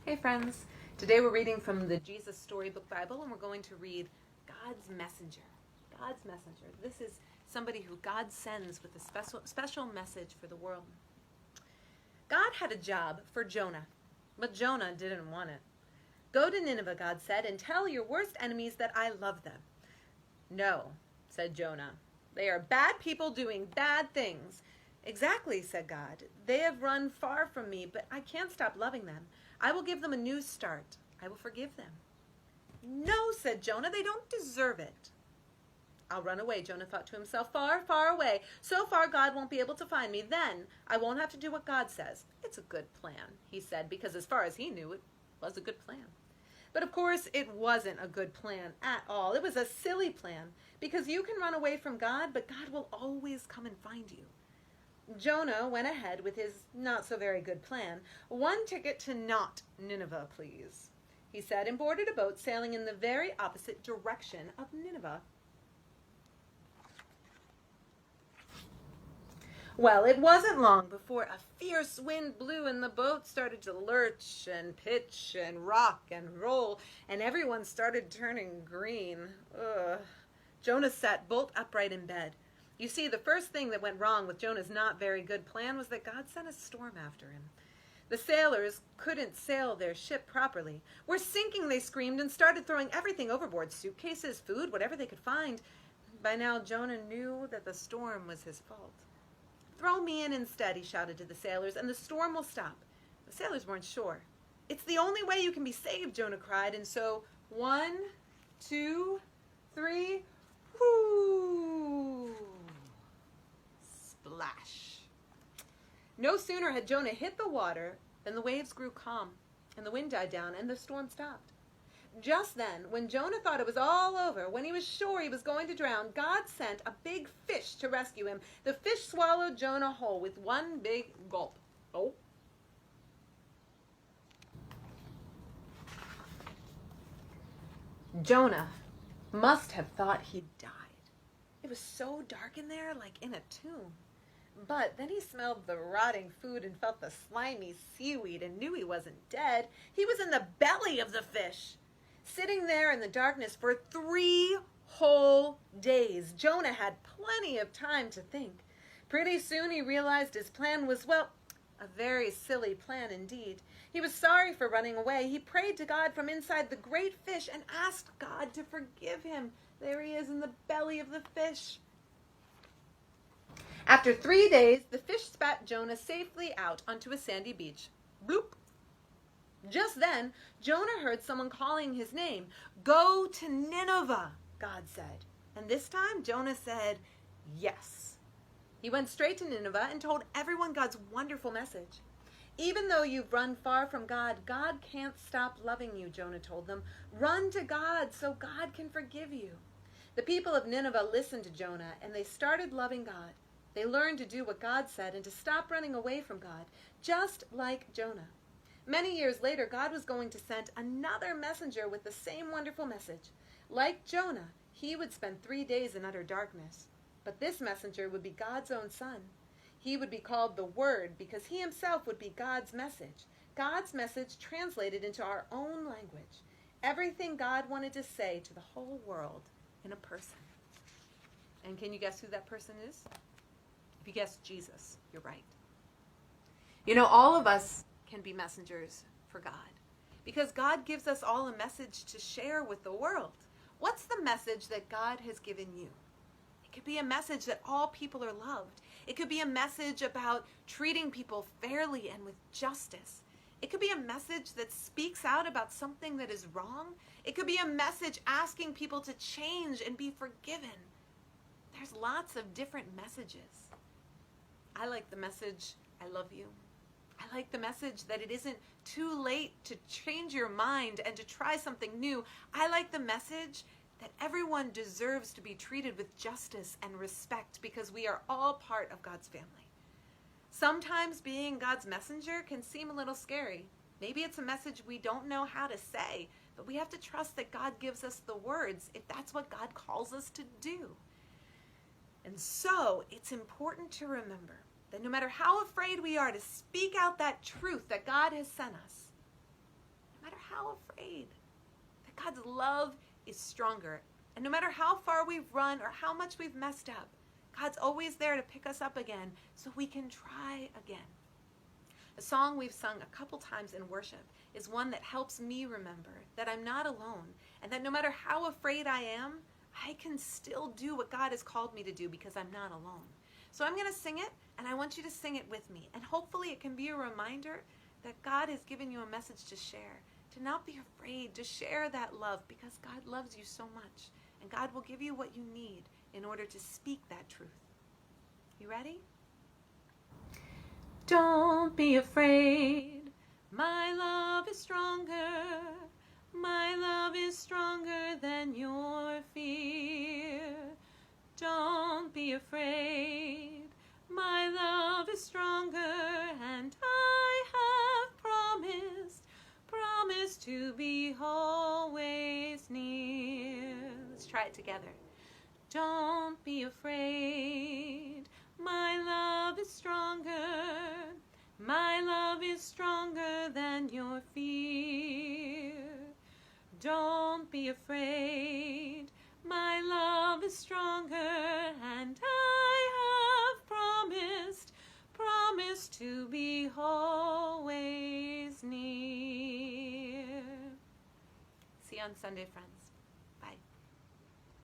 Hey friends, today we're reading from the Jesus Storybook Bible and we're going to read God's Messenger. God's Messenger. This is somebody who God sends with a special message for the world. God had a job for Jonah, but Jonah didn't want it. Go to Nineveh, God said, and tell your worst enemies that I love them. No, said Jonah. They are bad people doing bad things. Exactly, said God. They have run far from me, but I can't stop loving them. I will give them a new start. I will forgive them. No, said Jonah, they don't deserve it. I'll run away, Jonah thought to himself, far, far away. So far God won't be able to find me. Then I won't have to do what God says. It's a good plan, he said, because as far as he knew, it was a good plan. But of course, it wasn't a good plan at all. It was a silly plan, because you can run away from God, but God will always come and find you. Jonah went ahead with his not-so-very-good plan. One ticket to not Nineveh, please, he said, and boarded a boat sailing in the very opposite direction of Nineveh. Well, it wasn't long before a fierce wind blew and the boat started to lurch and pitch and rock and roll, and everyone started turning green. Ugh. Jonah sat bolt upright in bed. You see, the first thing that went wrong with Jonah's not very good plan was that God sent a storm after him. The sailors couldn't sail their ship properly. We're sinking, they screamed, and started throwing everything overboard, suitcases, food, whatever they could find. By now, Jonah knew that the storm was his fault. Throw me in instead, he shouted to the sailors, and the storm will stop. The sailors weren't sure. It's the only way you can be saved, Jonah cried, and so 1, 2, 3, whoo! Splash. No sooner had Jonah hit the water than the waves grew calm, and the wind died down, and the storm stopped. Just then, when Jonah thought it was all over, when he was sure he was going to drown, God sent a big fish to rescue him. The fish swallowed Jonah whole with one big gulp. Oh. Jonah must have thought he'd died. It was so dark in there, like in a tomb. But then he smelled the rotting food and felt the slimy seaweed and knew he wasn't dead. He was in the belly of the fish, sitting there in the darkness for 3 whole days. Jonah had plenty of time to think. Pretty soon he realized his plan was, well, a very silly plan indeed. He was sorry for running away. He prayed to God from inside the great fish and asked God to forgive him. There he is in the belly of the fish. After 3 days, the fish spat Jonah safely out onto a sandy beach. Bloop. Just then, Jonah heard someone calling his name. Go to Nineveh, God said. And this time, Jonah said, yes. He went straight to Nineveh and told everyone God's wonderful message. Even though you've run far from God, God can't stop loving you, Jonah told them. Run to God so God can forgive you. The people of Nineveh listened to Jonah, and they started loving God. They learned to do what God said and to stop running away from God, just like Jonah. Many years later, God was going to send another messenger with the same wonderful message. Like Jonah, he would spend 3 days in utter darkness. But this messenger would be God's own son. He would be called the Word because he himself would be God's message translated into our own language. Everything God wanted to say to the whole world in a person. And can you guess who that person is? If you guessed Jesus, you're right. You know, all of us can be messengers for God because God gives us all a message to share with the world. What's the message that God has given you? It could be a message that all people are loved. It could be a message about treating people fairly and with justice. It could be a message that speaks out about something that is wrong. It could be a message asking people to change and be forgiven. There's lots of different messages. I like the message, I love you. I like the message that it isn't too late to change your mind and to try something new. I like the message that everyone deserves to be treated with justice and respect because we are all part of God's family. Sometimes being God's messenger can seem a little scary. Maybe it's a message we don't know how to say, but we have to trust that God gives us the words if that's what God calls us to do. And so it's important to remember that no matter how afraid we are to speak out that truth that God has sent us, matter how afraid, that God's love is stronger. And no matter how far we've run or how much we've messed up, God's always there to pick us up again so we can try again. A song we've sung a couple times in worship is one that helps me remember that I'm not alone and that no matter how afraid I am, I can still do what God has called me to do because I'm not alone. So I'm going to sing it, and I want you to sing it with me. And hopefully it can be a reminder that God has given you a message to share, to not be afraid, to share that love because God loves you so much. And God will give you what you need in order to speak that truth. You ready? Don't be afraid. My love is stronger. My love is stronger than your fear. Don't be afraid. My love is stronger, and I have promised to be always near. Let's try it together. Don't be afraid. My love is stronger. My love is stronger than your fear. Don't be afraid. My love is stronger, and I have promised to be always near. See you on Sunday, friends.